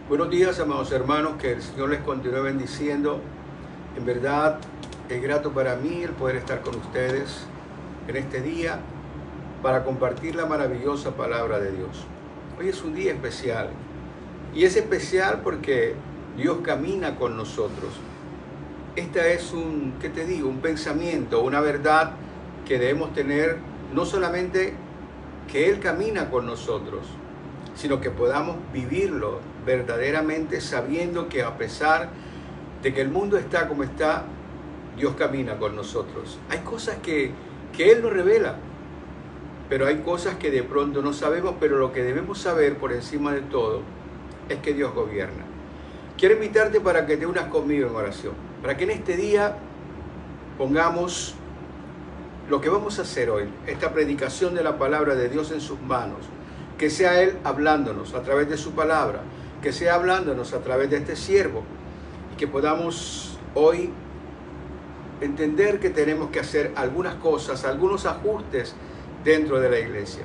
Buenos días, amados hermanos, que el Señor les continúe bendiciendo. En verdad, es grato para mí el poder estar con ustedes en este día para compartir la maravillosa palabra de Dios. Hoy es un día especial, y es especial porque Dios camina con nosotros. Esta es un pensamiento, una verdad que debemos tener, no solamente que Él camina con nosotros, sino que podamos vivirlo verdaderamente sabiendo que a pesar de que el mundo está como está, Dios camina con nosotros. Hay cosas que Él nos revela, pero hay cosas que de pronto no sabemos, pero lo que debemos saber por encima de todo es que Dios gobierna. Quiero invitarte para que te unas conmigo en oración, para que en este día pongamos lo que vamos a hacer hoy, esta predicación de la palabra de Dios en sus manos, que sea Él hablándonos a través de su palabra, que sea hablándonos a través de este siervo, y que podamos hoy entender que tenemos que hacer algunas cosas, algunos ajustes dentro de la iglesia.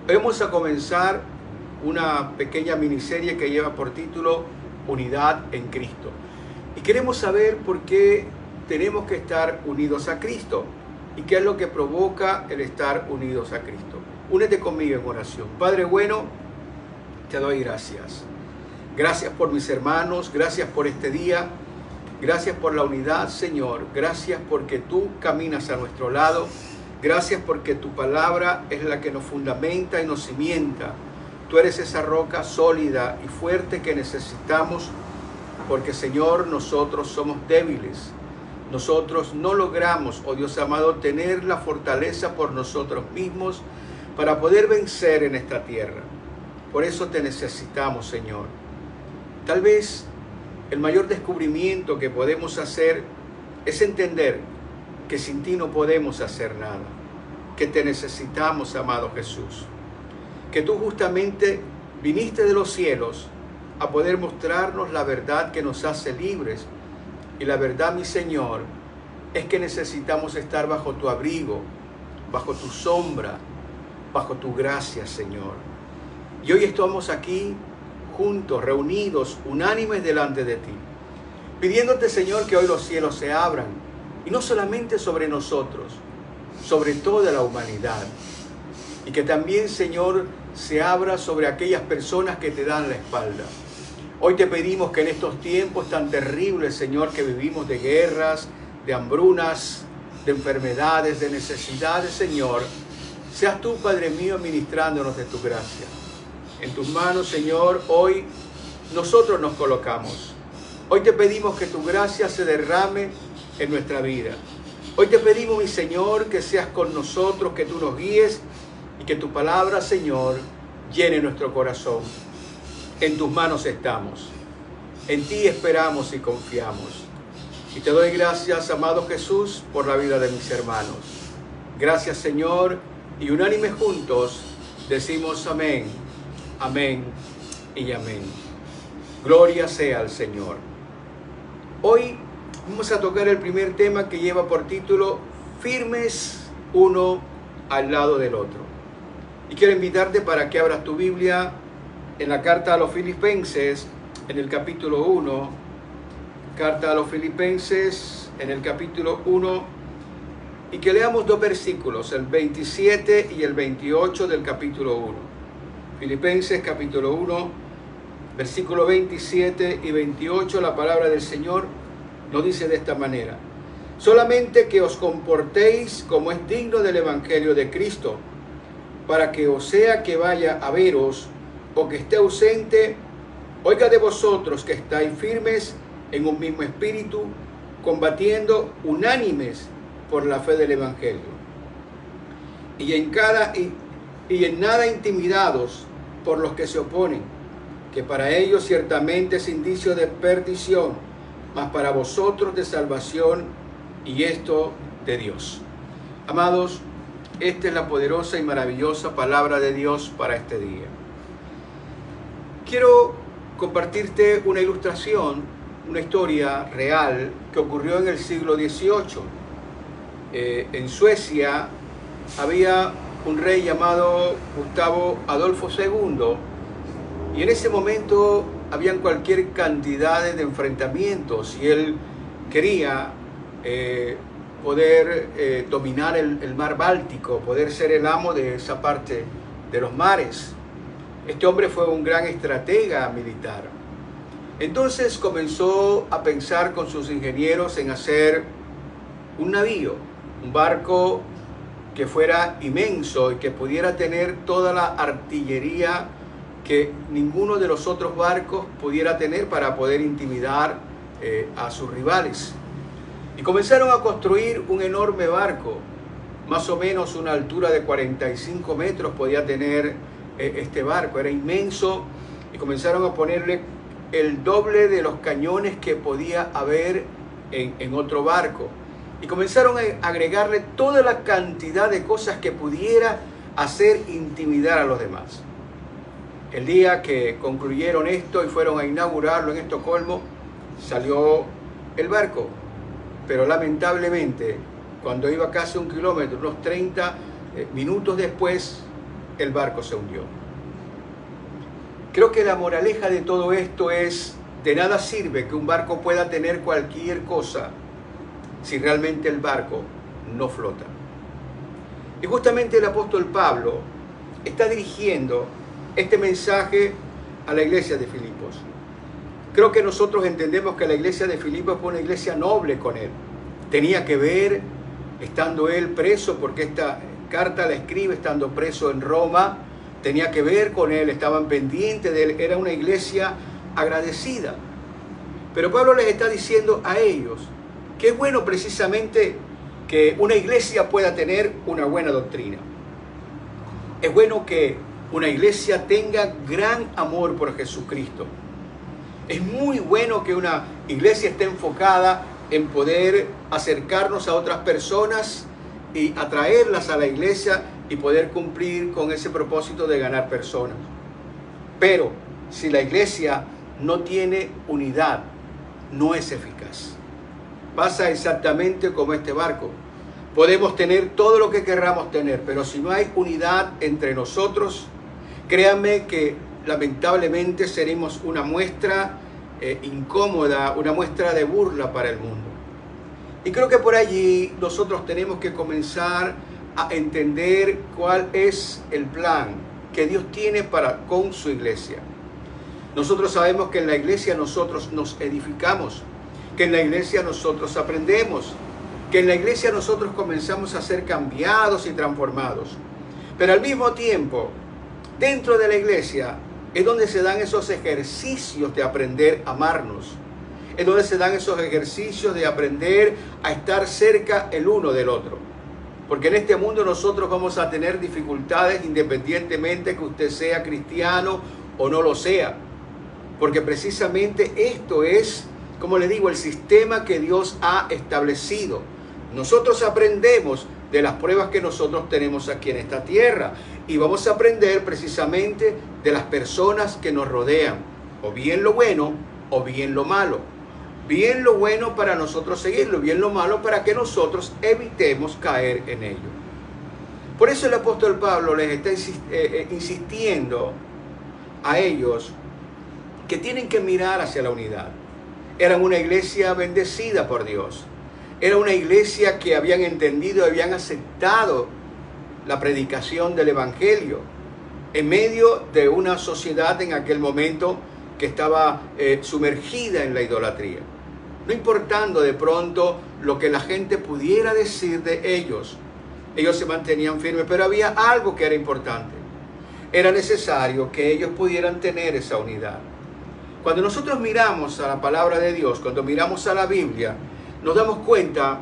Hoy vamos a comenzar una pequeña miniserie que lleva por título Unidad en Cristo. Y queremos saber por qué tenemos que estar unidos a Cristo y qué es lo que provoca el estar unidos a Cristo. Únete conmigo en oración. Padre bueno, te doy gracias. Gracias por mis hermanos, gracias por este día, gracias por la unidad, Señor. Gracias porque tú caminas a nuestro lado. Gracias porque tu palabra es la que nos fundamenta y nos cimienta. Tú eres esa roca sólida y fuerte que necesitamos, porque, Señor, nosotros somos débiles. Nosotros no logramos, oh Dios amado, tener la fortaleza por nosotros mismos para poder vencer en esta tierra. Por eso te necesitamos, Señor. Tal vez el mayor descubrimiento que podemos hacer es entender que sin ti no podemos hacer nada, que te necesitamos, amado Jesús, que tú justamente viniste de los cielos a poder mostrarnos la verdad que nos hace libres. Y la verdad, mi Señor, es que necesitamos estar bajo tu abrigo, bajo tu sombra, bajo tu gracia, Señor. Y hoy estamos aquí juntos, reunidos, unánimes delante de ti, pidiéndote, Señor, que hoy los cielos se abran, y no solamente sobre nosotros, sobre toda la humanidad, y que también, Señor, se abra sobre aquellas personas que te dan la espalda. Hoy te pedimos que en estos tiempos tan terribles, Señor, que vivimos de guerras, de hambrunas, de enfermedades, de necesidades, Señor, seas tú, Padre mío, ministrándonos de tu gracia. En tus manos, Señor, hoy nosotros nos colocamos. Hoy te pedimos que tu gracia se derrame en nuestra vida. Hoy te pedimos, mi Señor, que seas con nosotros, que tú nos guíes y que tu palabra, Señor, llene nuestro corazón. En tus manos estamos. En ti esperamos y confiamos. Y te doy gracias, amado Jesús, por la vida de mis hermanos. Gracias, Señor, y unánimes juntos decimos amén, amén y amén. Gloria sea al Señor. Hoy vamos a tocar el primer tema que lleva por título Firmes uno al lado del otro. Y quiero invitarte para que abras tu Biblia en la carta a los Filipenses, en el capítulo 1, carta a los Filipenses, en el capítulo 1, y que leamos dos versículos, el 27 y el 28 del capítulo 1. Filipenses, capítulo 1, versículo 27 y 28, la palabra del Señor nos dice de esta manera: solamente que os comportéis como es digno del Evangelio de Cristo, para que o sea que vaya a veros, o que esté ausente, oiga de vosotros que estáis firmes en un mismo espíritu, combatiendo unánimes por la fe del Evangelio, y en nada intimidados por los que se oponen, que para ellos ciertamente es indicio de perdición, mas para vosotros de salvación, y esto de Dios. Amados, esta es la poderosa y maravillosa palabra de Dios para este día. Quiero compartirte una ilustración, una historia real que ocurrió en el siglo XVIII. En Suecia había un rey llamado Gustavo Adolfo II, y en ese momento habían cualquier cantidad de enfrentamientos y él quería poder dominar el mar Báltico, poder ser el amo de esa parte de los mares. Este hombre fue un gran estratega militar. Entonces comenzó a pensar con sus ingenieros en hacer un navío, un barco que fuera inmenso y que pudiera tener toda la artillería que ninguno de los otros barcos pudiera tener para poder intimidar a sus rivales. Y comenzaron a construir un enorme barco, más o menos una altura de 45 metros podía tener este barco, era inmenso, y comenzaron a ponerle el doble de los cañones que podía haber en otro barco. Y comenzaron a agregarle toda la cantidad de cosas que pudiera hacer intimidar a los demás. El día que concluyeron esto y fueron a inaugurarlo en Estocolmo, salió el barco. Pero lamentablemente, cuando iba casi 1 kilómetro, unos 30 minutos después, el barco se hundió. Creo que la moraleja de todo esto es: de nada sirve que un barco pueda tener cualquier cosa si realmente el barco no flota. Y justamente el apóstol Pablo está dirigiendo este mensaje a la iglesia de Filipos. Creo que nosotros entendemos que la iglesia de Filipos fue una iglesia noble con él. Tenía que ver, estando él preso, porque esta carta la escribe estando preso en Roma, tenía que ver con él, estaban pendientes de él, era una iglesia agradecida. Pero Pablo les está diciendo a ellos que es bueno precisamente que una iglesia pueda tener una buena doctrina. Es bueno que una iglesia tenga gran amor por Jesucristo. Es muy bueno que una iglesia esté enfocada en poder acercarnos a otras personas y atraerlas a la iglesia y poder cumplir con ese propósito de ganar personas. Pero si la iglesia no tiene unidad, no es eficaz. Pasa exactamente como este barco. Podemos tener todo lo que querramos tener, pero si no hay unidad entre nosotros, créanme que lamentablemente seremos una muestra incómoda, una muestra de burla para el mundo. Y creo que por allí nosotros tenemos que comenzar a entender cuál es el plan que Dios tiene con su iglesia. Nosotros sabemos que en la iglesia nosotros nos edificamos, que en la iglesia nosotros aprendemos, que en la iglesia nosotros comenzamos a ser cambiados y transformados. Pero al mismo tiempo, dentro de la iglesia es donde se dan esos ejercicios de aprender a amarnos. Es donde se dan esos ejercicios de aprender a estar cerca el uno del otro. Porque en este mundo nosotros vamos a tener dificultades independientemente que usted sea cristiano o no lo sea. Porque precisamente esto es, como le digo, el sistema que Dios ha establecido. Nosotros aprendemos de las pruebas que nosotros tenemos aquí en esta tierra. Y vamos a aprender precisamente de las personas que nos rodean. O bien lo bueno o bien lo malo. Bien lo bueno para nosotros seguirlo, bien lo malo para que nosotros evitemos caer en ello. Por eso el apóstol Pablo les está insistiendo a ellos que tienen que mirar hacia la unidad. Eran una iglesia bendecida por Dios. Era una iglesia que habían entendido, habían aceptado la predicación del Evangelio en medio de una sociedad en aquel momento que estaba sumergida en la idolatría. No importando de pronto lo que la gente pudiera decir de ellos, ellos se mantenían firmes, pero había algo que era importante. Era necesario que ellos pudieran tener esa unidad. Cuando nosotros miramos a la palabra de Dios, cuando miramos a la Biblia, nos damos cuenta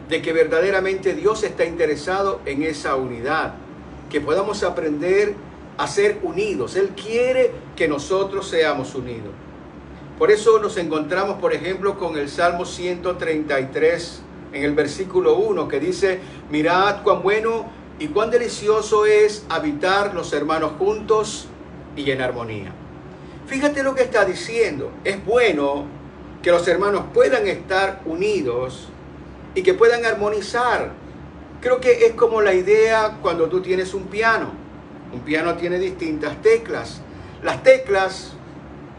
de que verdaderamente Dios está interesado en esa unidad, que podamos aprender a ser unidos. Él quiere que nosotros seamos unidos. Por eso nos encontramos, por ejemplo, con el Salmo 133, en el versículo 1, que dice: mirad cuán bueno y cuán delicioso es habitar los hermanos juntos y en armonía. Fíjate lo que está diciendo. Es bueno que los hermanos puedan estar unidos y que puedan armonizar. Creo que es como la idea cuando tú tienes un piano. Un piano tiene distintas teclas. Las teclas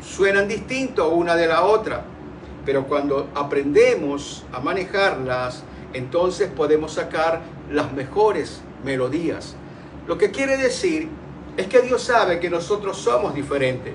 suenan distinto una de la otra, pero cuando aprendemos a manejarlas, entonces podemos sacar las mejores melodías. Lo que quiere decir es que Dios sabe que nosotros somos diferentes.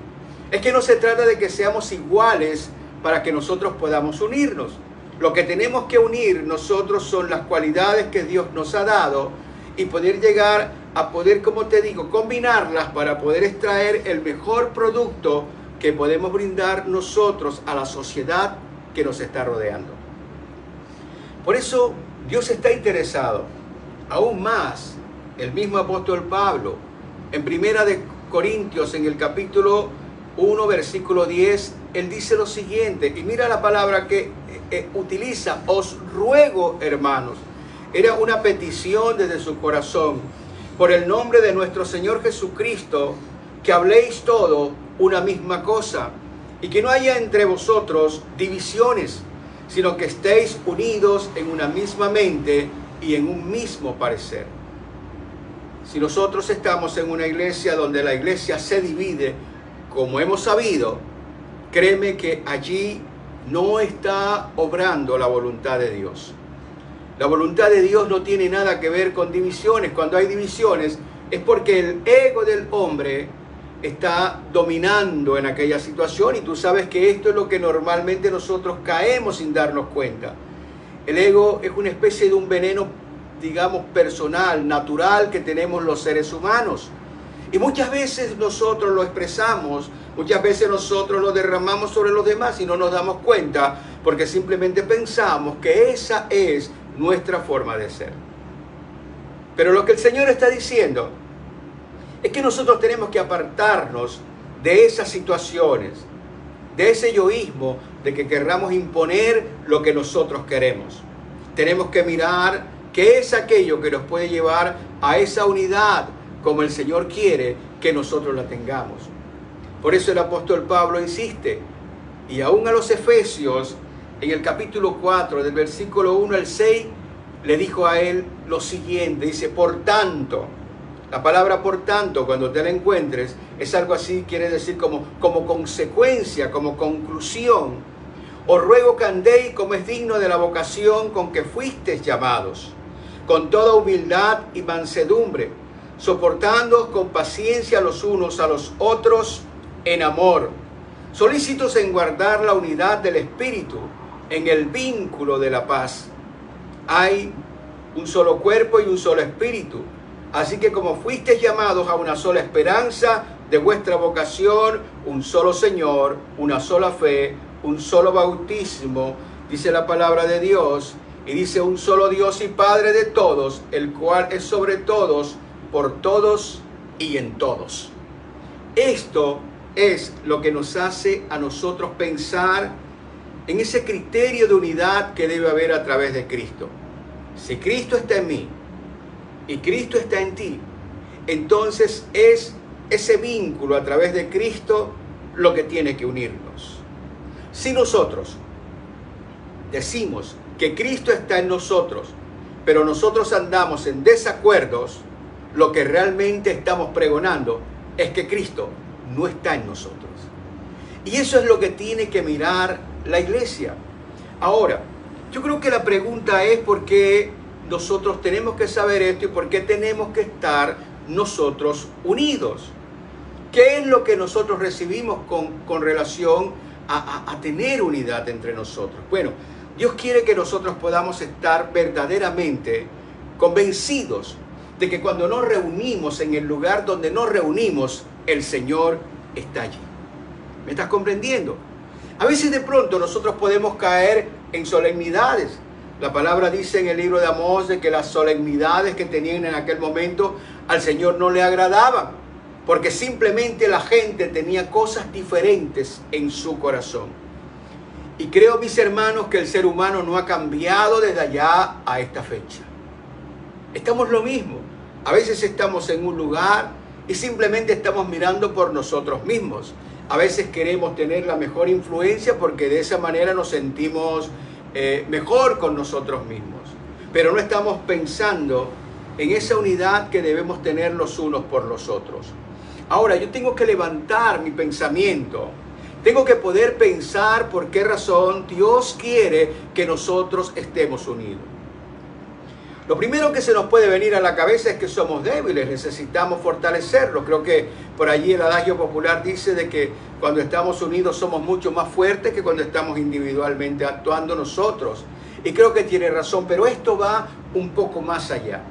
Es que no se trata de que seamos iguales para que nosotros podamos unirnos. Lo que tenemos que unir nosotros son las cualidades que Dios nos ha dado y poder llegar a poder, como te digo, combinarlas para poder extraer el mejor producto que podemos brindar nosotros a la sociedad que nos está rodeando. Por eso Dios está interesado, aún más, el mismo apóstol Pablo, en Primera de Corintios, en el capítulo 1, versículo 10, él dice lo siguiente, y mira la palabra que utiliza: os ruego, hermanos. Era una petición desde su corazón, por el nombre de nuestro Señor Jesucristo, que habléis todo una misma cosa, y que no haya entre vosotros divisiones, sino que estéis unidos en una misma mente y en un mismo parecer. Si nosotros estamos en una iglesia donde la iglesia se divide, como hemos sabido, créeme que allí no está obrando la voluntad de Dios. La voluntad de Dios no tiene nada que ver con divisiones. Cuando hay divisiones es porque el ego del hombre está dominando en aquella situación, y tú sabes que esto es lo que normalmente nosotros caemos sin darnos cuenta. El ego es una especie de un veneno, digamos, personal, natural, que tenemos los seres humanos. Y muchas veces nosotros lo expresamos, muchas veces nosotros lo derramamos sobre los demás y no nos damos cuenta, porque simplemente pensamos que esa es nuestra forma de ser. Pero lo que el Señor está diciendo es que nosotros tenemos que apartarnos de esas situaciones, de ese yoísmo de que querramos imponer lo que nosotros queremos. Tenemos que mirar qué es aquello que nos puede llevar a esa unidad como el Señor quiere que nosotros la tengamos. Por eso el apóstol Pablo insiste, y aún a los Efesios, en el capítulo 4, del versículo 1 al 6, le dijo a él lo siguiente, dice: por tanto. La palabra por tanto, cuando te la encuentres, es algo así, quiere decir como consecuencia, como conclusión. Os ruego que andéis como es digno de la vocación con que fuisteis llamados, con toda humildad y mansedumbre, soportándoos con paciencia los unos a los otros en amor, solícitos en guardar la unidad del Espíritu en el vínculo de la paz. Hay un solo cuerpo y un solo espíritu, así que como fuisteis llamados a una sola esperanza de vuestra vocación, un solo Señor, una sola fe, un solo bautismo, dice la palabra de Dios, y dice: un solo Dios y Padre de todos, el cual es sobre todos, por todos y en todos. Esto es lo que nos hace a nosotros pensar en ese criterio de unidad que debe haber a través de Cristo. Si Cristo está en mí y Cristo está en ti, entonces es ese vínculo a través de Cristo lo que tiene que unirnos. Si nosotros decimos que Cristo está en nosotros, pero nosotros andamos en desacuerdos, lo que realmente estamos pregonando es que Cristo no está en nosotros. Y eso es lo que tiene que mirar la iglesia. Ahora, yo creo que la pregunta es por qué nosotros tenemos que saber esto y por qué tenemos que estar nosotros unidos. ¿Qué es lo que nosotros recibimos con relación a tener unidad entre nosotros? Bueno, Dios quiere que nosotros podamos estar verdaderamente convencidos de que cuando nos reunimos en el lugar donde nos reunimos, el Señor está allí. ¿Me estás comprendiendo? A veces de pronto nosotros podemos caer en solemnidades. La palabra dice en el libro de Amós de que las solemnidades que tenían en aquel momento al Señor no le agradaban, porque simplemente la gente tenía cosas diferentes en su corazón. Y creo, mis hermanos, que el ser humano no ha cambiado desde allá a esta fecha. Estamos lo mismo. A veces estamos en un lugar y simplemente estamos mirando por nosotros mismos. A veces queremos tener la mejor influencia porque de esa manera nos sentimos mejor con nosotros mismos. Pero no estamos pensando en esa unidad que debemos tener los unos por los otros. Ahora, yo tengo que levantar mi pensamiento Tengo que poder pensar por qué razón Dios quiere que nosotros estemos unidos. Lo primero que se nos puede venir a la cabeza es que somos débiles, necesitamos fortalecerlo. Creo que por allí el adagio popular dice de que cuando estamos unidos somos mucho más fuertes que cuando estamos individualmente actuando nosotros. Y creo que tiene razón, pero esto va un poco más allá.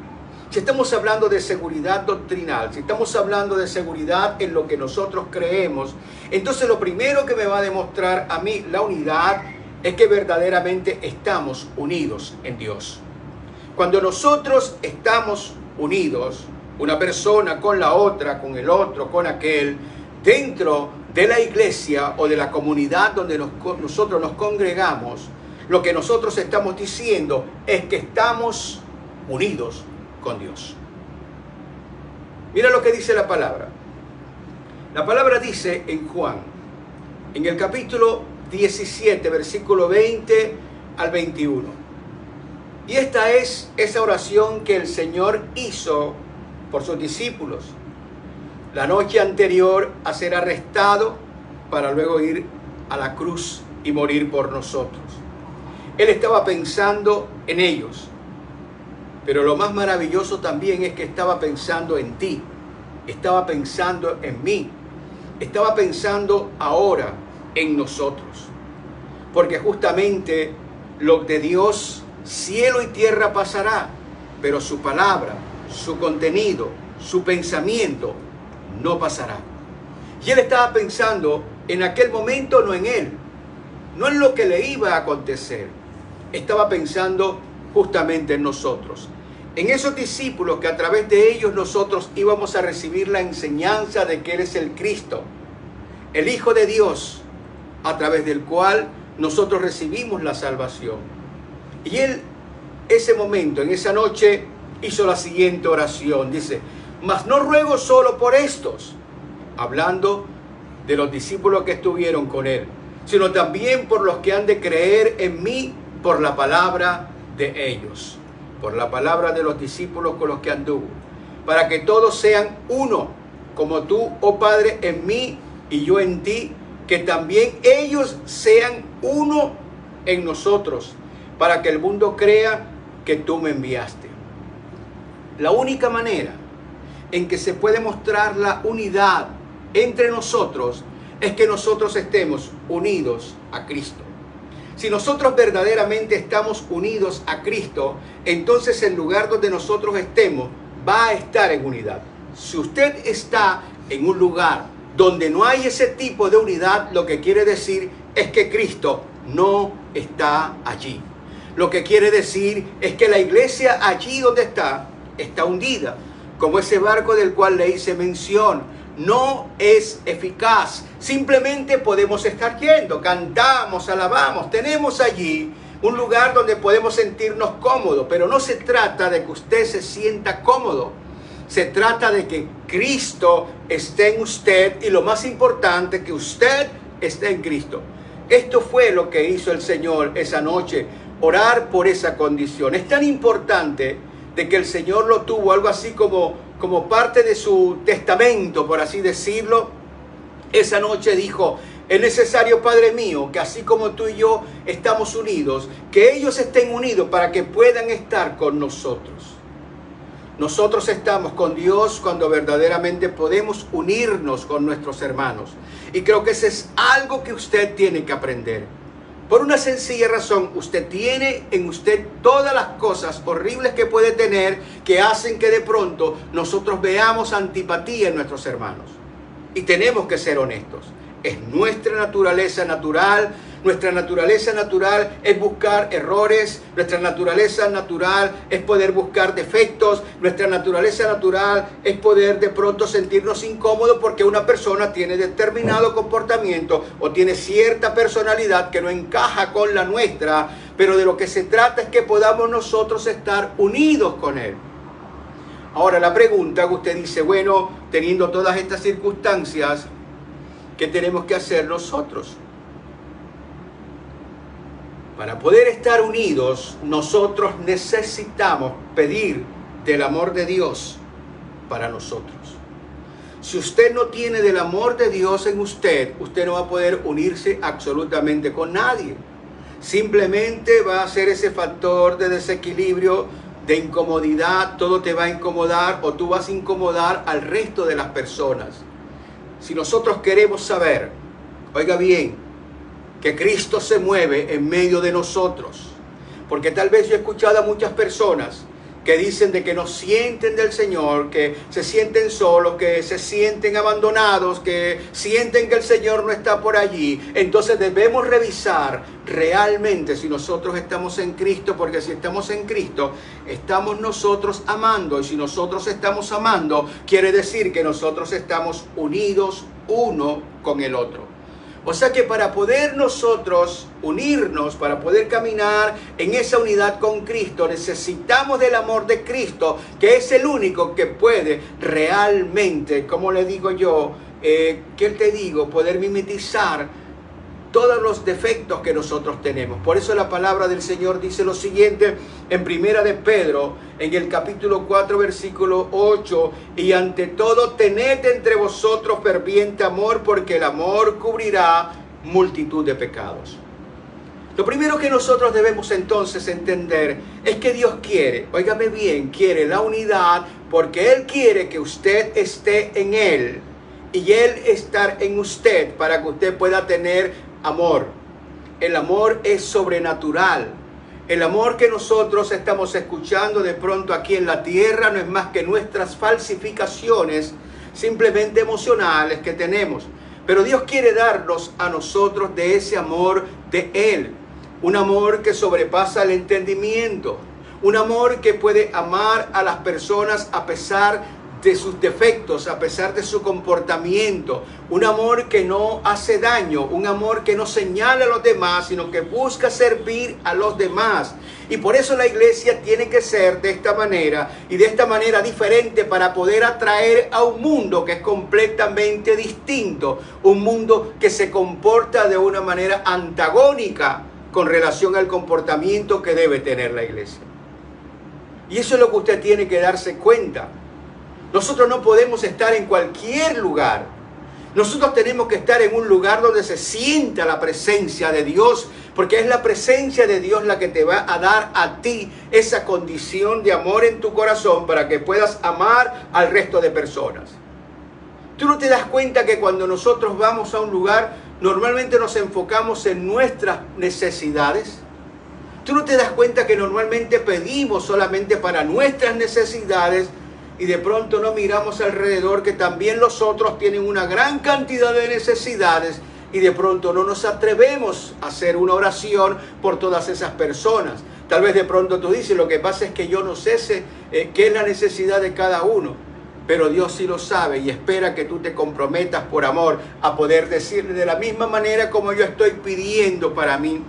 Si estamos hablando de seguridad doctrinal, si estamos hablando de seguridad en lo que nosotros creemos, entonces lo primero que me va a demostrar a mí la unidad es que verdaderamente estamos unidos en Dios. Cuando nosotros estamos unidos, una persona con la otra, con el otro, con aquel, dentro de la iglesia o de la comunidad donde nosotros nos congregamos, lo que nosotros estamos diciendo es que estamos unidos con Dios. Mira lo que dice la palabra. La palabra dice en Juan, en el capítulo 17, versículo 20 al 21. Y esta es esa oración que el Señor hizo por sus discípulos la noche anterior a ser arrestado para luego ir a la cruz y morir por nosotros. Él estaba pensando en ellos, pero lo más maravilloso también es que estaba pensando en ti, estaba pensando en mí, estaba pensando ahora en nosotros, porque justamente lo de Dios, cielo y tierra pasará, pero su palabra, su contenido, su pensamiento no pasará. Y él estaba pensando en aquel momento, no en él, no en lo que le iba a acontecer, estaba pensando justamente en nosotros, en esos discípulos que a través de ellos nosotros íbamos a recibir la enseñanza de que Él es el Cristo, el Hijo de Dios, a través del cual nosotros recibimos la salvación. Y Él, ese momento, en esa noche, hizo la siguiente oración. Dice, mas no ruego solo por estos, hablando de los discípulos que estuvieron con Él, sino también por los que han de creer en mí por la palabra de ellos, por la palabra de los discípulos con los que anduvo, para que todos sean uno, como tú, oh Padre, en mí y yo en ti, que también ellos sean uno en nosotros, para que el mundo crea que tú me enviaste. La única manera en que se puede mostrar la unidad entre nosotros es que nosotros estemos unidos a Cristo. Si nosotros verdaderamente estamos unidos a Cristo, entonces el lugar donde nosotros estemos va a estar en unidad. Si usted está en un lugar donde no hay ese tipo de unidad, lo que quiere decir es que Cristo no está allí. Lo que quiere decir es que la iglesia allí donde está hundida, como ese barco del cual le hice mención. No es eficaz. Simplemente podemos estar yendo, cantamos, alabamos, tenemos allí un lugar donde podemos sentirnos cómodos, pero no se trata de que usted se sienta cómodo. Se trata de que Cristo esté en usted y lo más importante, que usted esté en Cristo. Esto fue lo que hizo el Señor esa noche, orar por esa condición. Es tan importante de que el Señor lo tuvo, algo así como parte de su testamento, por así decirlo. Esa noche dijo, es necesario, Padre mío, que así como tú y yo estamos unidos, que ellos estén unidos para que puedan estar con nosotros. Nosotros estamos con Dios cuando verdaderamente podemos unirnos con nuestros hermanos. Y creo que eso es algo que usted tiene que aprender. Por una sencilla razón, usted tiene en usted todas las cosas horribles que puede tener que hacen que de pronto nosotros veamos antipatía en nuestros hermanos. Y tenemos que ser honestos. Es nuestra naturaleza natural. Nuestra naturaleza natural es buscar errores. Nuestra naturaleza natural es poder buscar defectos. Nuestra naturaleza natural es poder de pronto sentirnos incómodos porque una persona tiene determinado comportamiento o tiene cierta personalidad que no encaja con la nuestra. Pero de lo que se trata es que podamos nosotros estar unidos con Él. Ahora la pregunta que usted dice, bueno, teniendo todas estas circunstancias, ¿qué tenemos que hacer nosotros? Para poder estar unidos, nosotros necesitamos pedir del amor de Dios para nosotros. Si usted no tiene del amor de Dios en usted, usted no va a poder unirse absolutamente con nadie. Simplemente va a ser ese factor de desequilibrio, de incomodidad. Todo te va a incomodar o tú vas a incomodar al resto de las personas. Si nosotros queremos saber, oiga bien, que Cristo se mueve en medio de nosotros, porque tal vez yo he escuchado a muchas personas que dicen de que no sienten del Señor, que se sienten solos, que se sienten abandonados, que sienten que el Señor no está por allí. Entonces debemos revisar realmente si nosotros estamos en Cristo, porque si estamos en Cristo, estamos nosotros amando. Y si nosotros estamos amando, quiere decir que nosotros estamos unidos uno con el otro. O sea que para poder nosotros unirnos, para poder caminar en esa unidad con Cristo, necesitamos del amor de Cristo, que es el único que puede realmente, como le digo yo, ¿qué te digo? Poder mimetizar todos los defectos que nosotros tenemos. Por eso la palabra del Señor dice lo siguiente en Primera de Pedro, en el capítulo 4, versículo 8, y ante todo tened entre vosotros ferviente amor, porque el amor cubrirá multitud de pecados. Lo primero que nosotros debemos entonces entender es que Dios quiere, óigame bien, quiere la unidad, porque Él quiere que usted esté en Él y Él estar en usted para que usted pueda tener amor. El amor es sobrenatural. El amor que nosotros estamos escuchando de pronto aquí en la tierra no es más que nuestras falsificaciones simplemente emocionales que tenemos. Pero Dios quiere darnos a nosotros de ese amor de Él. Un amor que sobrepasa el entendimiento. Un amor que puede amar a las personas a pesar de sus defectos, a pesar de su comportamiento. Un amor que no hace daño, un amor que no señala a los demás, sino que busca servir a los demás. Y por eso la iglesia tiene que ser de esta manera y de esta manera diferente para poder atraer a un mundo que es completamente distinto, un mundo que se comporta de una manera antagónica con relación al comportamiento que debe tener la iglesia. Y eso es lo que usted tiene que darse cuenta. Nosotros no podemos estar en cualquier lugar. Nosotros tenemos que estar en un lugar donde se sienta la presencia de Dios, porque es la presencia de Dios la que te va a dar a ti esa condición de amor en tu corazón para que puedas amar al resto de personas. ¿Tú no te das cuenta que cuando nosotros vamos a un lugar, normalmente nos enfocamos en nuestras necesidades? ¿Tú no te das cuenta que normalmente pedimos solamente para nuestras necesidades y de pronto no miramos alrededor que también los otros tienen una gran cantidad de necesidades y de pronto no nos atrevemos a hacer una oración por todas esas personas? Tal vez de pronto tú dices, lo que pasa es que yo no sé qué es la necesidad de cada uno, pero Dios sí lo sabe y espera que tú te comprometas por amor a poder decirle de la misma manera como yo estoy pidiendo para mí.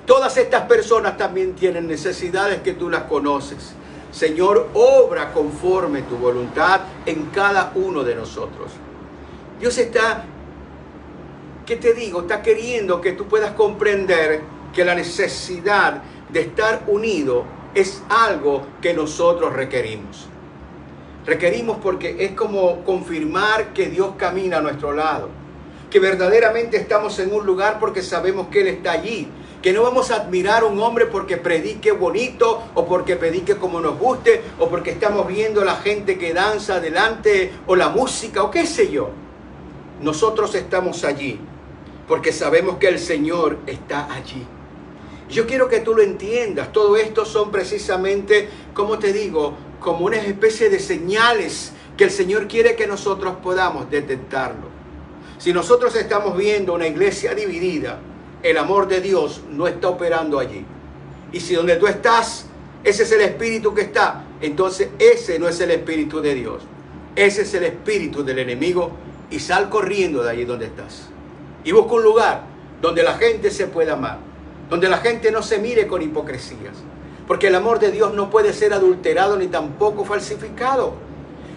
Todas estas personas también tienen necesidades que tú las conoces. Señor, obra conforme tu voluntad en cada uno de nosotros. Dios está, ¿qué te digo? Está queriendo que tú puedas comprender que la necesidad de estar unido es algo que nosotros requerimos. Requerimos porque es como confirmar que Dios camina a nuestro lado. Que verdaderamente estamos en un lugar porque sabemos que Él está allí. Que no vamos a admirar a un hombre porque predique bonito o porque predique como nos guste o porque estamos viendo a la gente que danza adelante o la música o qué sé yo. Nosotros estamos allí porque sabemos que el Señor está allí. Yo quiero que tú lo entiendas. Todo esto son precisamente, como te digo, como una especie de señales que el Señor quiere que nosotros podamos detectarlo. Si nosotros estamos viendo una iglesia dividida, el amor de Dios no está operando allí. Y si donde tú estás, ese es el espíritu que está, entonces ese no es el espíritu de Dios. Ese es el espíritu del enemigo y sal corriendo de allí donde estás. Y busca un lugar donde la gente se pueda amar, donde la gente no se mire con hipocresías. Porque el amor de Dios no puede ser adulterado ni tampoco falsificado.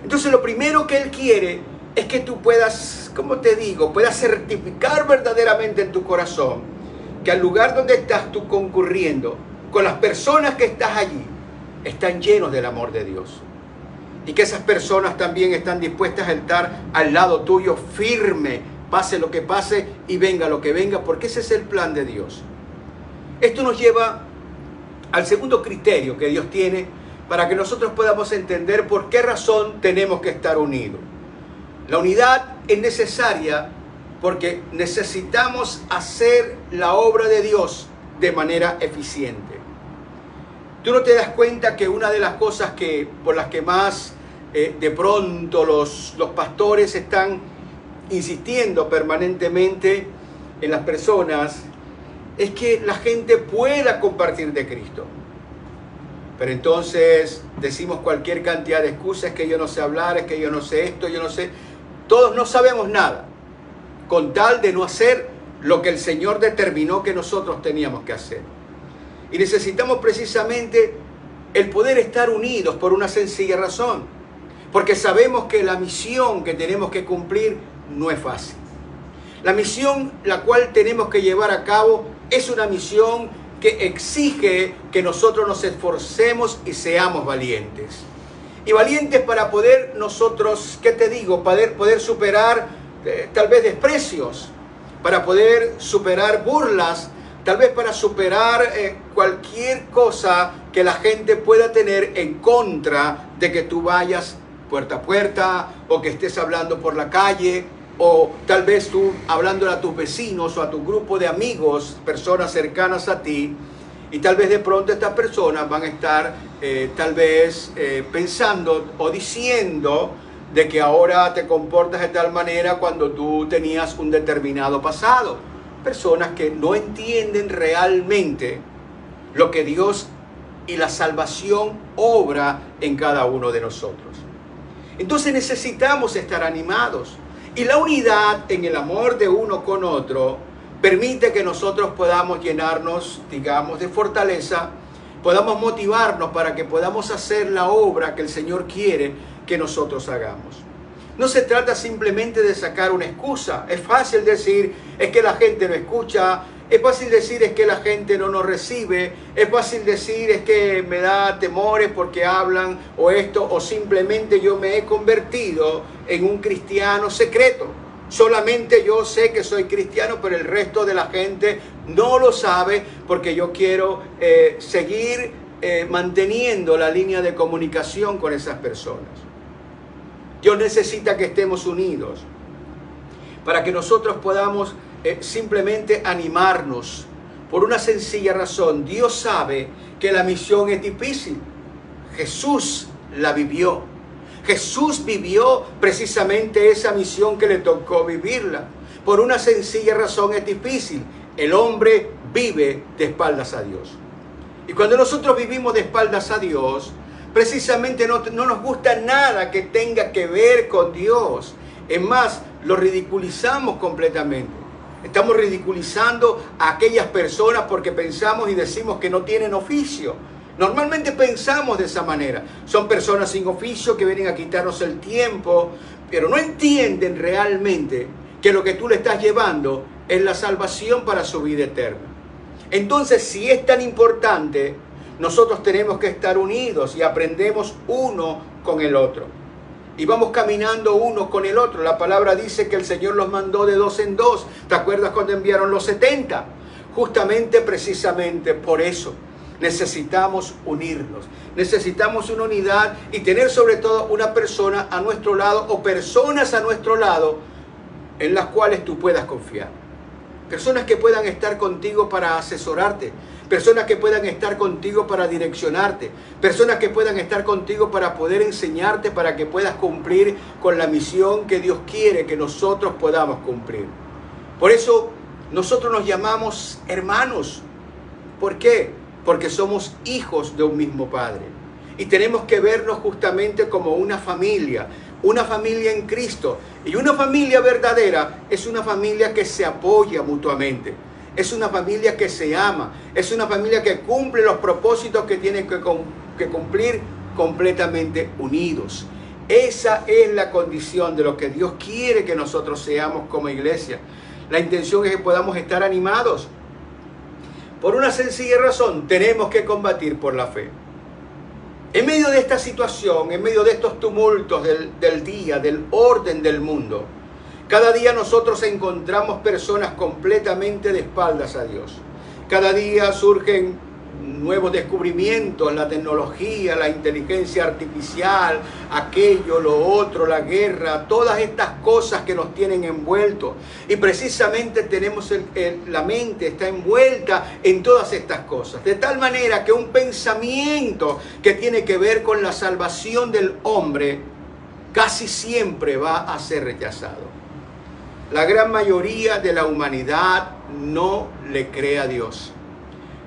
Entonces lo primero que Él quiere es que tú puedas, como te digo, puedas certificar verdaderamente en tu corazón que al lugar donde estás tú concurriendo, con las personas que estás allí, están llenos del amor de Dios. y que esas personas también están dispuestas a estar al lado tuyo firme, pase lo que pase y venga lo que venga, porque ese es el plan de Dios. Esto nos lleva al segundo criterio que Dios tiene para que nosotros podamos entender por qué razón tenemos que estar unidos. La unidad es necesaria porque necesitamos hacer la obra de Dios de manera eficiente. Tú no te das cuenta que una de las cosas por las que más de pronto los pastores están insistiendo permanentemente en las personas es que la gente pueda compartir de Cristo. Pero entonces decimos cualquier cantidad de excusas, es que yo no sé hablar, es que yo no sé esto, yo no sé. Todos no sabemos nada, con tal de no hacer lo que el Señor determinó que nosotros teníamos que hacer. Y necesitamos precisamente el poder estar unidos por una sencilla razón, porque sabemos que la misión que tenemos que cumplir no es fácil. La misión la cual tenemos que llevar a cabo es una misión que exige que nosotros nos esforcemos y seamos valientes. Y valientes para poder nosotros, ¿qué te digo? Poder superar tal vez desprecios, para poder superar burlas, tal vez para superar cualquier cosa que la gente pueda tener en contra de que tú vayas puerta a puerta, o que estés hablando por la calle, o tal vez tú hablándole a tus vecinos o a tu grupo de amigos, personas cercanas a ti, y tal vez de pronto estas personas van a estar tal vez pensando o diciendo de que ahora te comportas de tal manera cuando tú tenías un determinado pasado. Personas que no entienden realmente lo que Dios y la salvación obra en cada uno de nosotros. Entonces necesitamos estar animados. Y la unidad en el amor de uno con otro permite que nosotros podamos llenarnos, digamos, de fortaleza, podamos motivarnos para que podamos hacer la obra que el Señor quiere que nosotros hagamos. No se trata simplemente de sacar una excusa. Es fácil decir, es que la gente no escucha. Es fácil decir, es que la gente no nos recibe. Es fácil decir, es que me da temores porque hablan o esto. O simplemente yo me he convertido en un cristiano secreto. Solamente yo sé que soy cristiano, pero el resto de la gente no lo sabe porque yo quiero seguir manteniendo la línea de comunicación con esas personas. Dios necesita que estemos unidos para que nosotros podamos simplemente animarnos por una sencilla razón. Dios sabe que la misión es difícil. Jesús la vivió. Jesús vivió precisamente esa misión que le tocó vivirla. Por una sencilla razón es difícil. El hombre vive de espaldas a Dios. Y cuando nosotros vivimos de espaldas a Dios, precisamente no nos gusta nada que tenga que ver con Dios. Es más, lo ridiculizamos completamente. Estamos ridiculizando a aquellas personas porque pensamos y decimos que no tienen oficio. Normalmente pensamos de esa manera. Son personas sin oficio que vienen a quitarnos el tiempo, pero no entienden realmente que lo que tú le estás llevando es la salvación para su vida eterna. Entonces, si es tan importante, nosotros tenemos que estar unidos y aprendemos uno con el otro. Y vamos caminando uno con el otro. La palabra dice que el Señor los mandó de dos en dos. ¿Te acuerdas cuando enviaron los 70? Justamente, precisamente por eso necesitamos unirnos. Necesitamos una unidad y tener sobre todo una persona a nuestro lado o personas a nuestro lado en las cuales tú puedas confiar. Personas que puedan estar contigo para asesorarte. Personas que puedan estar contigo para direccionarte. Personas que puedan estar contigo para poder enseñarte, para que puedas cumplir con la misión que Dios quiere que nosotros podamos cumplir. Por eso nosotros nos llamamos hermanos. ¿Por qué? Porque somos hijos de un mismo Padre. Y tenemos que vernos justamente como una familia en Cristo. Y una familia verdadera es una familia que se apoya mutuamente. Es una familia que se ama. Es una familia que cumple los propósitos que tiene que cumplir completamente unidos. Esa es la condición de lo que Dios quiere que nosotros seamos como iglesia. La intención es que podamos estar animados. Por una sencilla razón, tenemos que combatir por la fe. En medio de esta situación, en medio de estos tumultos del día, del orden del mundo, cada día nosotros encontramos personas completamente de espaldas a Dios. Cada día surgen nuevos descubrimientos, la tecnología, la inteligencia artificial, aquello, lo otro, la guerra, todas estas cosas que nos tienen envueltos. Y precisamente tenemos la mente está envuelta en todas estas cosas. De tal manera que un pensamiento que tiene que ver con la salvación del hombre casi siempre va a ser rechazado. La gran mayoría de la humanidad no le cree a Dios.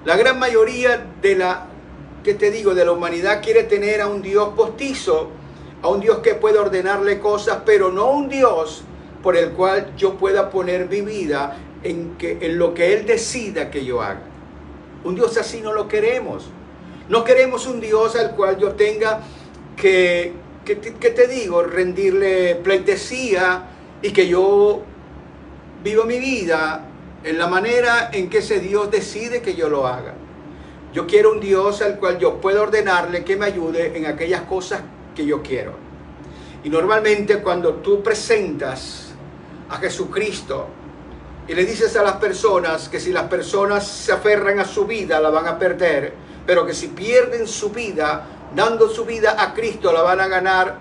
La gran mayoría de la humanidad quiere tener a un Dios postizo, a un Dios que puede ordenarle cosas, pero no un Dios por el cual yo pueda poner mi vida en lo que Él decida que yo haga. Un Dios así no lo queremos. No queremos un Dios al cual yo tenga que rendirle pleitesía y que yo viva mi vida en la manera en que ese Dios decide que yo lo haga. Yo quiero un Dios al cual yo pueda ordenarle que me ayude en aquellas cosas que yo quiero. Y normalmente cuando tú presentas a Jesucristo y le dices a las personas que si las personas se aferran a su vida la van a perder, pero que si pierden su vida, dando su vida a Cristo la van a ganar,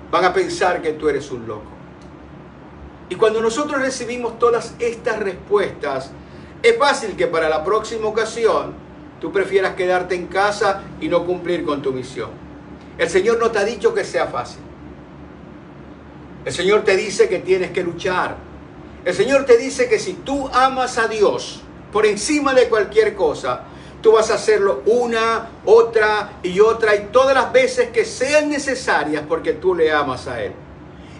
van a pensar que tú eres un loco. Y cuando nosotros recibimos todas estas respuestas, es fácil que para la próxima ocasión tú prefieras quedarte en casa y no cumplir con tu misión. El Señor no te ha dicho que sea fácil. El Señor te dice que tienes que luchar. El Señor te dice que si tú amas a Dios por encima de cualquier cosa, tú vas a hacerlo una, otra y todas las veces que sean necesarias porque tú le amas a Él.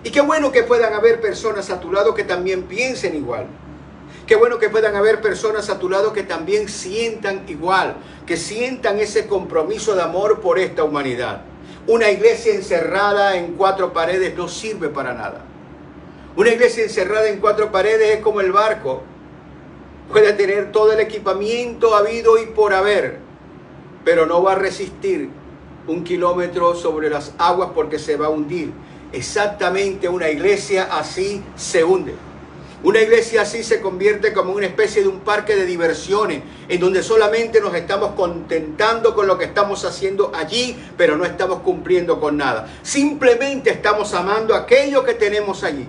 Y qué bueno que puedan haber personas a tu lado que también piensen igual. Qué bueno que puedan haber personas a tu lado que también sientan igual, que sientan ese compromiso de amor por esta humanidad. Una iglesia encerrada en 4 paredes no sirve para nada. Una iglesia encerrada en 4 paredes es como el barco. Puede tener todo el equipamiento habido y por haber, pero no va a resistir 1 kilómetro sobre las aguas porque se va a hundir. Exactamente, una iglesia así se hunde. Una iglesia así se convierte como una especie de un parque de diversiones, en donde solamente nos estamos contentando con lo que estamos haciendo allí, pero no estamos cumpliendo con nada. Simplemente estamos amando aquello que tenemos allí,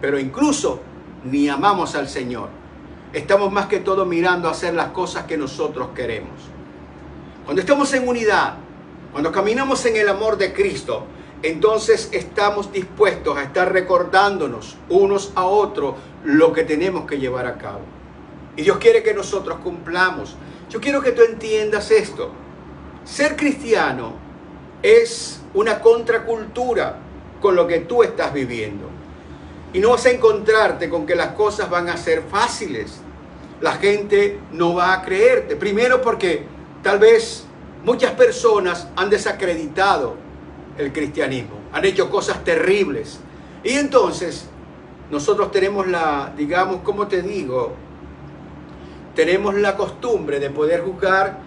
pero incluso ni amamos al Señor. Estamos más que todo mirando a hacer las cosas que nosotros queremos. Cuando estamos en unidad, cuando caminamos en el amor de Cristo, entonces estamos dispuestos a estar recordándonos unos a otros lo que tenemos que llevar a cabo. Y Dios quiere que nosotros cumplamos. Yo quiero que tú entiendas esto. Ser cristiano es una contracultura con lo que tú estás viviendo. Y no vas a encontrarte con que las cosas van a ser fáciles. La gente no va a creerte. Primero porque tal vez muchas personas han desacreditado el cristianismo, han hecho cosas terribles. Y entonces nosotros tenemos tenemos la costumbre de poder juzgar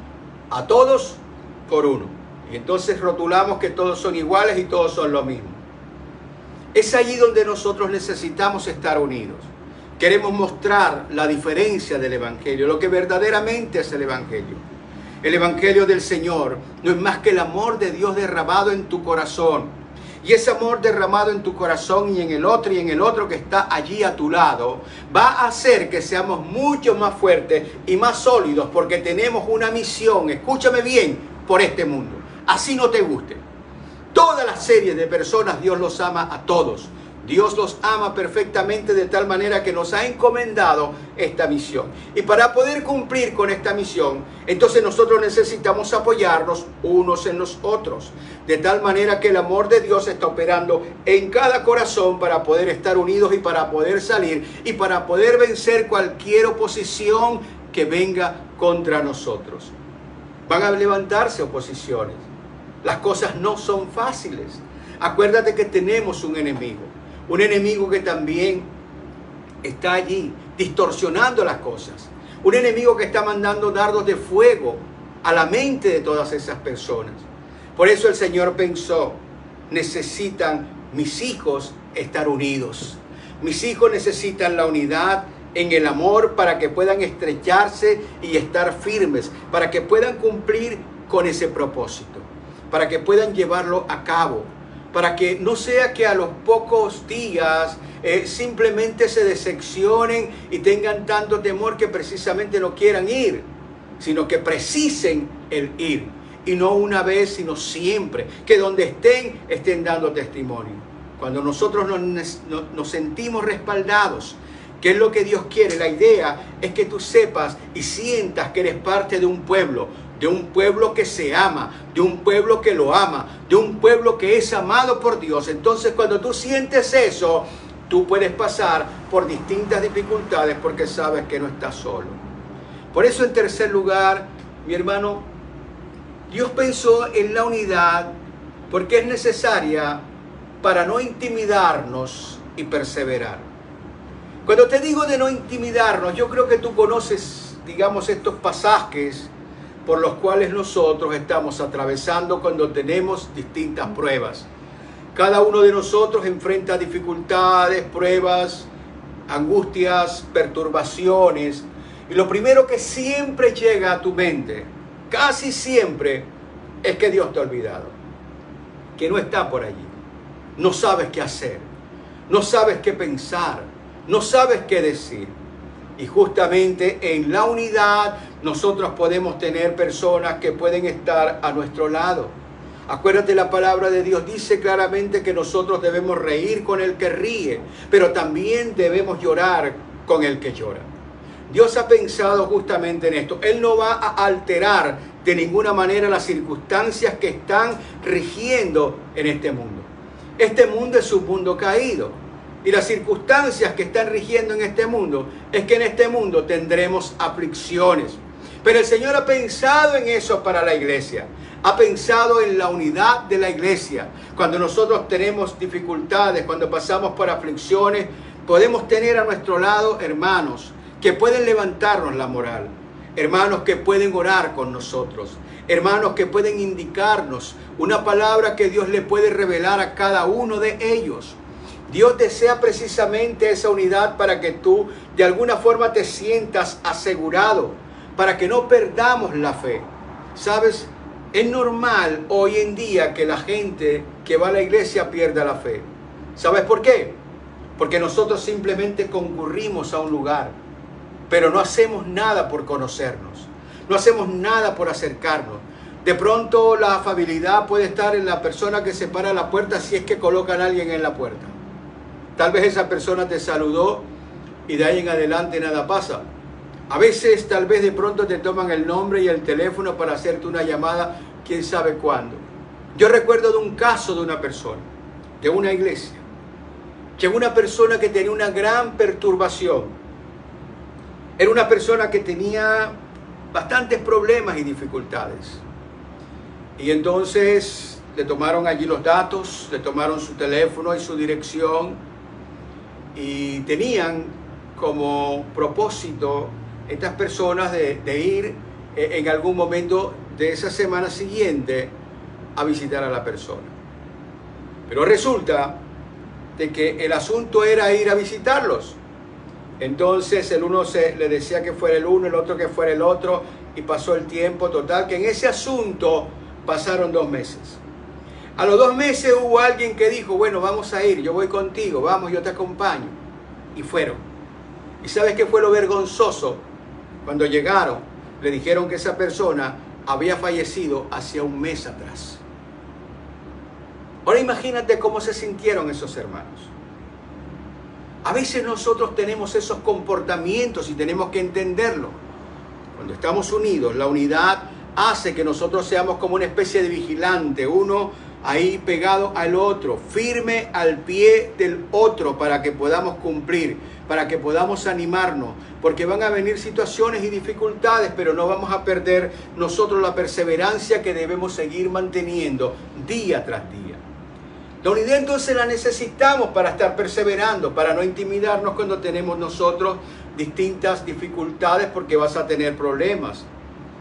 a todos por uno. Y entonces rotulamos que todos son iguales y todos son lo mismo. Es allí donde nosotros necesitamos estar unidos. Queremos mostrar la diferencia del Evangelio, lo que verdaderamente es el Evangelio. El Evangelio del Señor no es más que el amor de Dios derramado en tu corazón. Y ese amor derramado en tu corazón y en el otro que está allí a tu lado, va a hacer que seamos mucho más fuertes y más sólidos porque tenemos una misión, escúchame bien, por este mundo. Así no te guste. Todas las series de personas Dios los ama a todos. Dios los ama perfectamente de tal manera que nos ha encomendado esta misión. Y para poder cumplir con esta misión, entonces nosotros necesitamos apoyarnos unos en los otros. De tal manera que el amor de Dios está operando en cada corazón para poder estar unidos y para poder salir y para poder vencer cualquier oposición que venga contra nosotros. Van a levantarse oposiciones. Las cosas no son fáciles. Acuérdate que tenemos un enemigo. Un enemigo que también está allí distorsionando las cosas. Un enemigo que está mandando dardos de fuego a la mente de todas esas personas. Por eso el Señor pensó, necesitan mis hijos estar unidos. Mis hijos necesitan la unidad en el amor para que puedan estrecharse y estar firmes, para que puedan cumplir con ese propósito, para que puedan llevarlo a cabo, para que no sea que a los pocos días simplemente se decepcionen y tengan tanto temor que precisamente no quieran ir, sino que precisen el ir. Y no una vez, sino siempre. Que donde estén dando testimonio. Cuando nosotros nos sentimos respaldados, ¿qué es lo que Dios quiere? La idea es que tú sepas y sientas que eres parte de un pueblo que se ama, de un pueblo que lo ama, de un pueblo que es amado por Dios. Entonces, cuando tú sientes eso, tú puedes pasar por distintas dificultades porque sabes que no estás solo. Por eso, en tercer lugar, mi hermano, Dios pensó en la unidad porque es necesaria para no intimidarnos y perseverar. Cuando te digo de no intimidarnos, yo creo que tú conoces, digamos, estos pasajes por los cuales nosotros estamos atravesando cuando tenemos distintas pruebas. Cada uno de nosotros enfrenta dificultades, pruebas, angustias, perturbaciones. Y lo primero que siempre llega a tu mente, casi siempre, es que Dios te ha olvidado, que no está por allí. No sabes qué hacer, no sabes qué pensar, no sabes qué decir. Y justamente en la unidad nosotros podemos tener personas que pueden estar a nuestro lado. Acuérdate, la palabra de Dios dice claramente que nosotros debemos reír con el que ríe, pero también debemos llorar con el que llora. Dios ha pensado justamente en esto. Él no va a alterar de ninguna manera las circunstancias que están rigiendo en este mundo. Este mundo es un mundo caído. Y las circunstancias que están rigiendo en este mundo es que en este mundo tendremos aflicciones. Pero el Señor ha pensado en eso para la iglesia. Ha pensado en la unidad de la iglesia. Cuando nosotros tenemos dificultades, cuando pasamos por aflicciones, podemos tener a nuestro lado hermanos que pueden levantarnos la moral. Hermanos que pueden orar con nosotros. Hermanos que pueden indicarnos una palabra que Dios le puede revelar a cada uno de ellos. Dios desea precisamente esa unidad para que tú de alguna forma te sientas asegurado, para que no perdamos la fe. ¿Sabes? Es normal hoy en día que la gente que va a la iglesia pierda la fe. ¿Sabes por qué? Porque nosotros simplemente concurrimos a un lugar, pero no hacemos nada por conocernos. No hacemos nada por acercarnos. De pronto la afabilidad puede estar en la persona que se para la puerta si es que colocan a alguien en la puerta. Tal vez esa persona te saludó y de ahí en adelante nada pasa. A veces tal vez de pronto te toman el nombre y el teléfono para hacerte una llamada, quién sabe cuándo. Yo recuerdo de un caso de una persona, de una iglesia, que una persona que tenía una gran perturbación. Era una persona que tenía bastantes problemas y dificultades. Y entonces le tomaron allí los datos, le tomaron su teléfono y su dirección. Y tenían como propósito estas personas de ir en algún momento de esa semana siguiente a visitar a la persona. Pero resulta de que el asunto era ir a visitarlos. Entonces el uno le decía que fuera el uno, el otro que fuera el otro, y pasó el tiempo. Total que en ese asunto pasaron 2 meses. A los 2 meses hubo alguien que dijo, bueno, vamos a ir, yo voy contigo, vamos, yo te acompaño. Y fueron. ¿Y sabes qué fue lo vergonzoso? Cuando llegaron, le dijeron que esa persona había fallecido hacía 1 mes atrás. Ahora imagínate cómo se sintieron esos hermanos. A veces nosotros tenemos esos comportamientos y tenemos que entenderlo. Cuando estamos unidos, la unidad hace que nosotros seamos como una especie de vigilante, uno ahí pegado al otro, firme al pie del otro para que podamos cumplir, para que podamos animarnos, porque van a venir situaciones y dificultades, pero no vamos a perder nosotros la perseverancia que debemos seguir manteniendo día tras día. La unidad entonces la necesitamos para estar perseverando, para no intimidarnos cuando tenemos nosotros distintas dificultades, porque vas a tener problemas.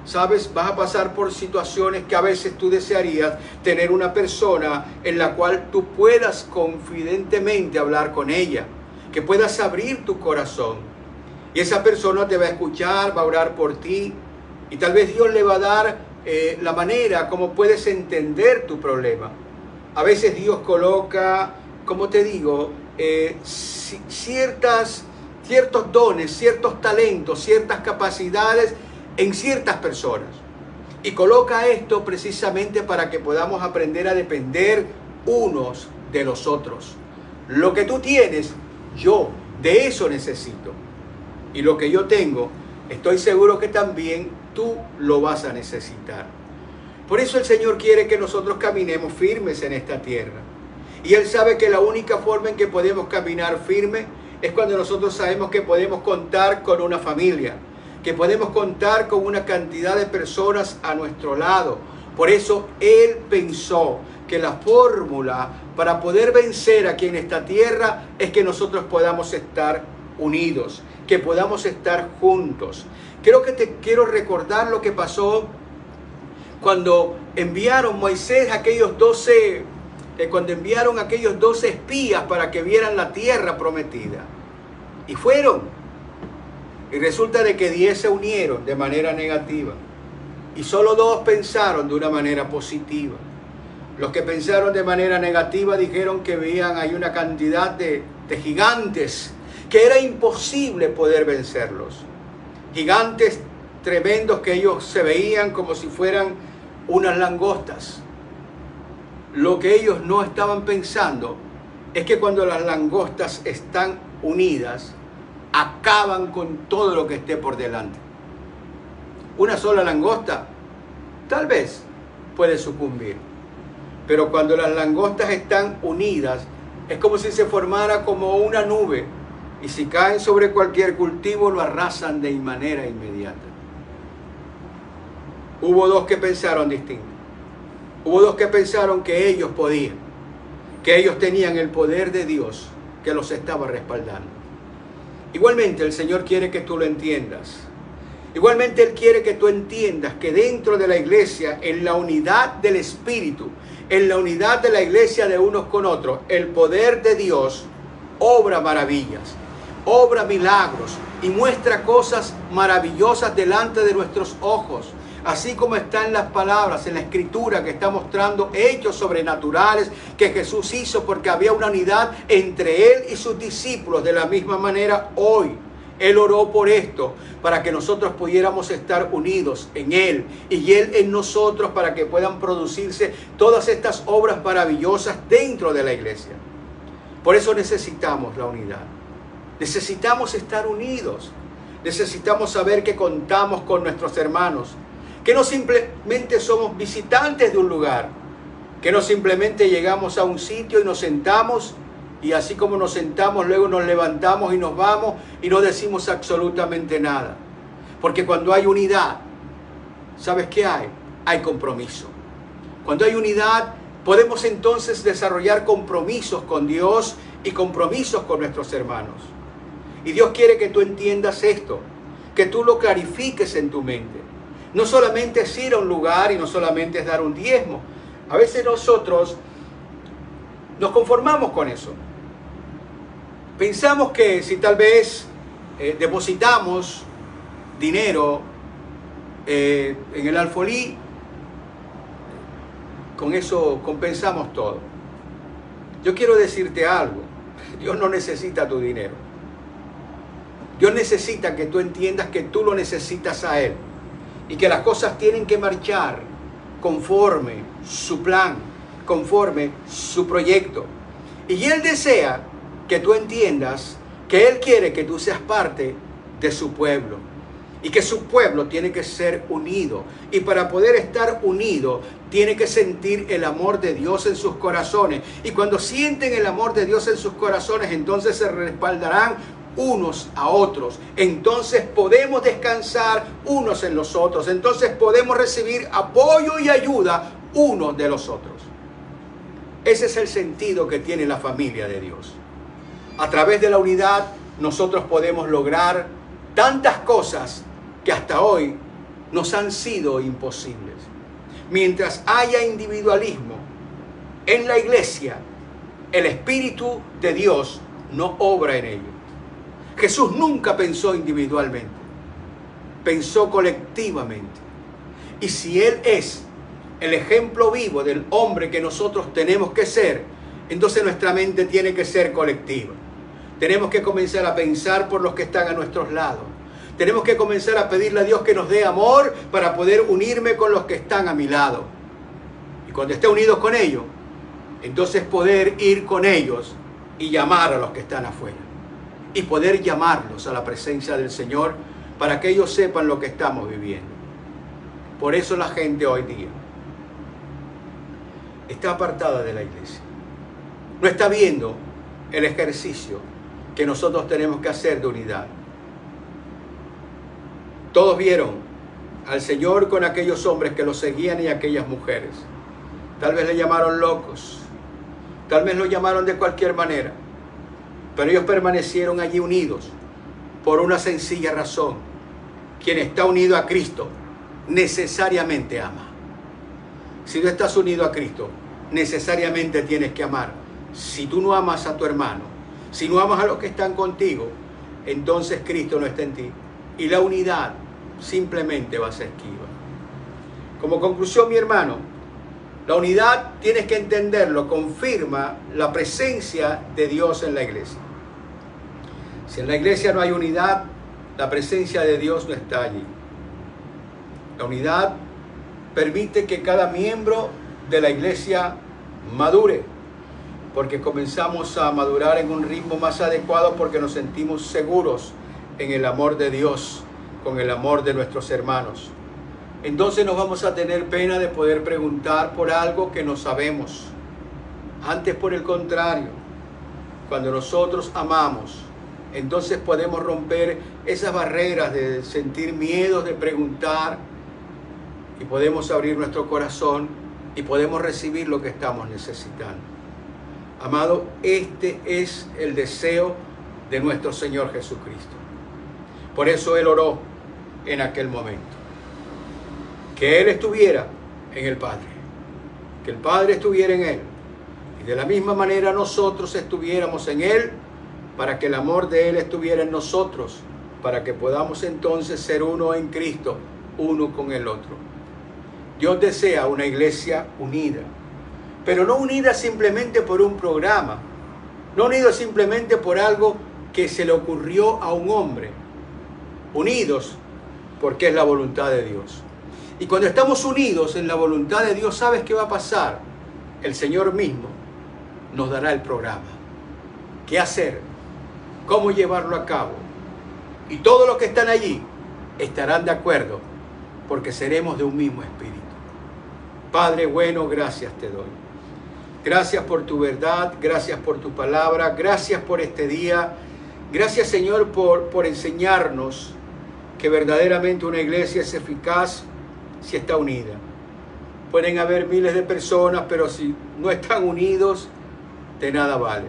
¿Sabes? Vas a pasar por situaciones que a veces tú desearías tener una persona en la cual tú puedas confidentemente hablar con ella, que puedas abrir tu corazón. Y esa persona te va a escuchar, va a orar por ti, y tal vez Dios le va a dar la manera como puedes entender tu problema. A veces Dios coloca, como te digo, ciertos dones, ciertos talentos, ciertas capacidades en ciertas personas. Y coloca esto precisamente para que podamos aprender a depender unos de los otros. Lo que tú tienes, yo de eso necesito. Y lo que yo tengo, estoy seguro que también tú lo vas a necesitar. Por eso el Señor quiere que nosotros caminemos firmes en esta tierra. Y Él sabe que la única forma en que podemos caminar firme es cuando nosotros sabemos que podemos contar con una familia, que podemos contar con una cantidad de personas a nuestro lado. Por eso Él pensó que la fórmula para poder vencer aquí en esta tierra es que nosotros podamos estar unidos, que podamos estar juntos. Creo que te quiero recordar lo que pasó cuando enviaron Moisés cuando enviaron aquellos 12 espías para que vieran la tierra prometida. Y fueron. Y resulta de que 10 se unieron de manera negativa. Y solo 2 pensaron de una manera positiva. Los que pensaron de manera negativa dijeron que veían ahí una cantidad de gigantes que era imposible poder vencerlos. Gigantes tremendos que ellos se veían como si fueran unas langostas. Lo que ellos no estaban pensando es que cuando las langostas están unidas, acaban con todo lo que esté por delante. Una sola langosta tal vez puede sucumbir, pero cuando las langostas están unidas es como si se formara como una nube, y si caen sobre cualquier cultivo lo arrasan de manera inmediata. Hubo 2 que pensaron distinto. Hubo 2 que pensaron que ellos podían, que ellos tenían el poder de Dios que los estaba respaldando. Igualmente el Señor quiere que tú lo entiendas. Igualmente Él quiere que tú entiendas que dentro de la iglesia, en la unidad del Espíritu, en la unidad de la iglesia de unos con otros, el poder de Dios obra maravillas, obra milagros y muestra cosas maravillosas delante de nuestros ojos. Así como está en las palabras, en la escritura que está mostrando hechos sobrenaturales que Jesús hizo porque había una unidad entre Él y sus discípulos. De la misma manera hoy Él oró por esto, para que nosotros pudiéramos estar unidos en Él y Él en nosotros, para que puedan producirse todas estas obras maravillosas dentro de la iglesia. Por eso necesitamos la unidad. Necesitamos estar unidos. Necesitamos saber que contamos con nuestros hermanos, que no simplemente somos visitantes de un lugar, que no simplemente llegamos a un sitio y nos sentamos, y así como nos sentamos, luego nos levantamos y nos vamos y no decimos absolutamente nada. Porque cuando hay unidad, ¿sabes qué hay? Hay compromiso. Cuando hay unidad, podemos entonces desarrollar compromisos con Dios y compromisos con nuestros hermanos. Y Dios quiere que tú entiendas esto, que tú lo clarifiques en tu mente. No solamente es ir a un lugar y no solamente es dar un diezmo. A veces nosotros nos conformamos con eso. Pensamos que si tal vez depositamos dinero en el alfolí, con eso compensamos todo. Yo quiero decirte algo. Dios no necesita tu dinero. Dios necesita que tú entiendas que tú lo necesitas a Él. Y que las cosas tienen que marchar conforme su plan, conforme su proyecto. Y Él desea que tú entiendas que Él quiere que tú seas parte de su pueblo. Y que su pueblo tiene que ser unido. Y para poder estar unido, tiene que sentir el amor de Dios en sus corazones. Y cuando sienten el amor de Dios en sus corazones, entonces se respaldarán unos a otros. Entonces podemos descansar unos en los otros. Entonces podemos recibir apoyo y ayuda unos de los otros. Ese es el sentido que tiene la familia de Dios. A través de la unidad nosotros podemos lograr tantas cosas que hasta hoy nos han sido imposibles. Mientras haya individualismo en la iglesia, el Espíritu de Dios no obra en ello. Jesús nunca pensó individualmente, pensó colectivamente. Y si Él es el ejemplo vivo del hombre que nosotros tenemos que ser, entonces nuestra mente tiene que ser colectiva. Tenemos que comenzar a pensar por los que están a nuestros lados. Tenemos que comenzar a pedirle a Dios que nos dé amor para poder unirme con los que están a mi lado. Y cuando esté unidos con ellos, entonces poder ir con ellos y llamar a los que están afuera. Y poder llamarlos a la presencia del Señor para que ellos sepan lo que estamos viviendo. Por eso la gente hoy día está apartada de la iglesia. No está viendo el ejercicio que nosotros tenemos que hacer de unidad. Todos vieron al Señor con aquellos hombres que lo seguían y aquellas mujeres. Tal vez le llamaron locos, tal vez lo llamaron de cualquier manera, pero ellos permanecieron allí unidos por una sencilla razón. Quien está unido a Cristo necesariamente ama. Si tú estás unido a Cristo, necesariamente tienes que amar. Si tú no amas a tu hermano, si no amas a los que están contigo, entonces Cristo no está en ti. Y la unidad simplemente va a ser esquiva. Como conclusión, mi hermano, la unidad, tienes que entenderlo, confirma la presencia de Dios en la iglesia. Si en la iglesia no hay unidad, la presencia de Dios no está allí. La unidad permite que cada miembro de la iglesia madure, porque comenzamos a madurar en un ritmo más adecuado porque nos sentimos seguros en el amor de Dios, con el amor de nuestros hermanos. Entonces no vamos a tener pena de poder preguntar por algo que no sabemos. Antes, por el contrario, cuando nosotros amamos, entonces podemos romper esas barreras de sentir miedo de preguntar y podemos abrir nuestro corazón y podemos recibir lo que estamos necesitando. Amado, este es el deseo de nuestro Señor Jesucristo. Por eso Él oró en aquel momento. Que Él estuviera en el Padre. Que el Padre estuviera en Él. Y de la misma manera nosotros estuviéramos en Él, para que el amor de Él estuviera en nosotros, para que podamos entonces ser uno en Cristo, uno con el otro. Dios desea una iglesia unida, pero no unida simplemente por un programa, no unida simplemente por algo que se le ocurrió a un hombre. Unidos porque es la voluntad de Dios. Y cuando estamos unidos en la voluntad de Dios, ¿sabes qué va a pasar? El Señor mismo nos dará el programa. ¿Qué hacer? ¿Cómo llevarlo a cabo? Y todos los que están allí estarán de acuerdo, porque seremos de un mismo espíritu. Padre bueno, gracias te doy. Gracias por tu verdad, gracias por tu palabra, gracias por este día. Gracias, Señor, por enseñarnos que verdaderamente una iglesia es eficaz si está unida. Pueden haber miles de personas, pero si no están unidos, de nada vale.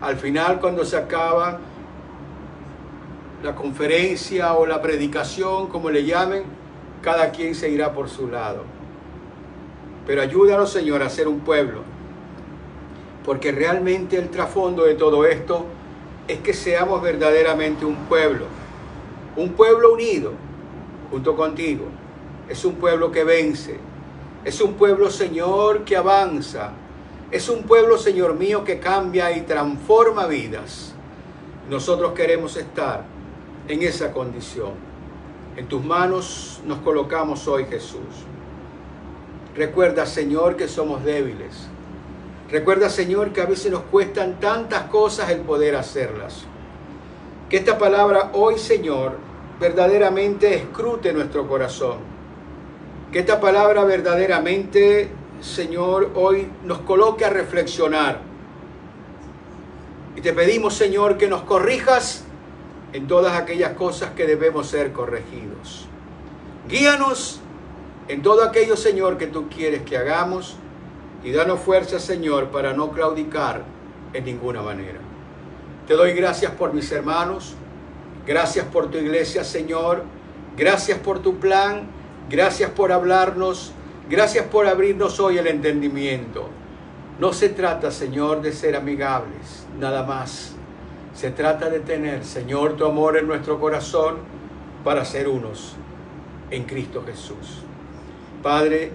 Al final, cuando se acaba la conferencia o la predicación, como le llamen, cada quien se irá por su lado. Pero ayúdanos, Señor, a ser un pueblo, porque realmente el trasfondo de todo esto es que seamos verdaderamente un pueblo unido junto contigo. Es un pueblo que vence, es un pueblo, Señor, que avanza, es un pueblo, Señor mío, que cambia y transforma vidas. Nosotros queremos estar en esa condición. En tus manos nos colocamos hoy, Jesús. Recuerda, Señor, que somos débiles. Recuerda, Señor, que a veces nos cuestan tantas cosas el poder hacerlas. Que esta palabra hoy, Señor, verdaderamente escrute nuestro corazón. Que esta palabra verdaderamente, Señor, hoy nos coloque a reflexionar. Y te pedimos, Señor, que nos corrijas en todas aquellas cosas que debemos ser corregidos. Guíanos en todo aquello, Señor, que tú quieres que hagamos. Y danos fuerza, Señor, para no claudicar en ninguna manera. Te doy gracias por mis hermanos. Gracias por tu iglesia, Señor. Gracias por tu plan. Gracias por hablarnos. Gracias por abrirnos hoy el entendimiento. No se trata, Señor, de ser amigables, nada más. Se trata de tener, Señor, tu amor en nuestro corazón para ser unos en Cristo Jesús. Padre,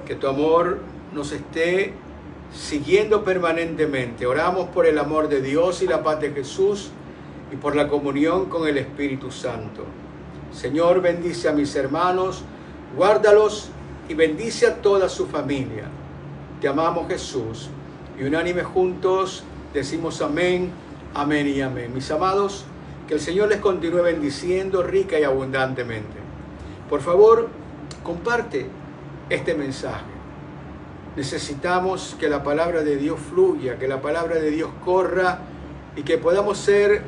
que tu amor nos esté siguiendo permanentemente. Oramos por el amor de Dios y la paz de Jesús y por la comunión con el Espíritu Santo. Señor, bendice a mis hermanos, guárdalos y bendice a toda su familia. Te amamos, Jesús, y unánime juntos decimos amén, amén y amén. Mis amados, que el Señor les continúe bendiciendo rica y abundantemente. Por favor, comparte este mensaje. Necesitamos que la palabra de Dios fluya, que la palabra de Dios corra y que podamos ser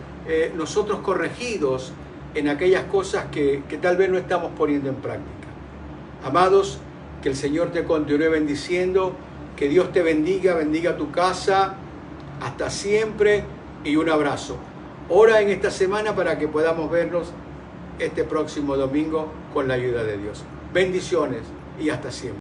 nosotros corregidos en aquellas cosas que tal vez no estamos poniendo en práctica. Amados, que el Señor te continúe bendiciendo, que Dios te bendiga, bendiga tu casa, hasta siempre y un abrazo. Ora en esta semana para que podamos vernos este próximo domingo con la ayuda de Dios. Bendiciones y hasta siempre.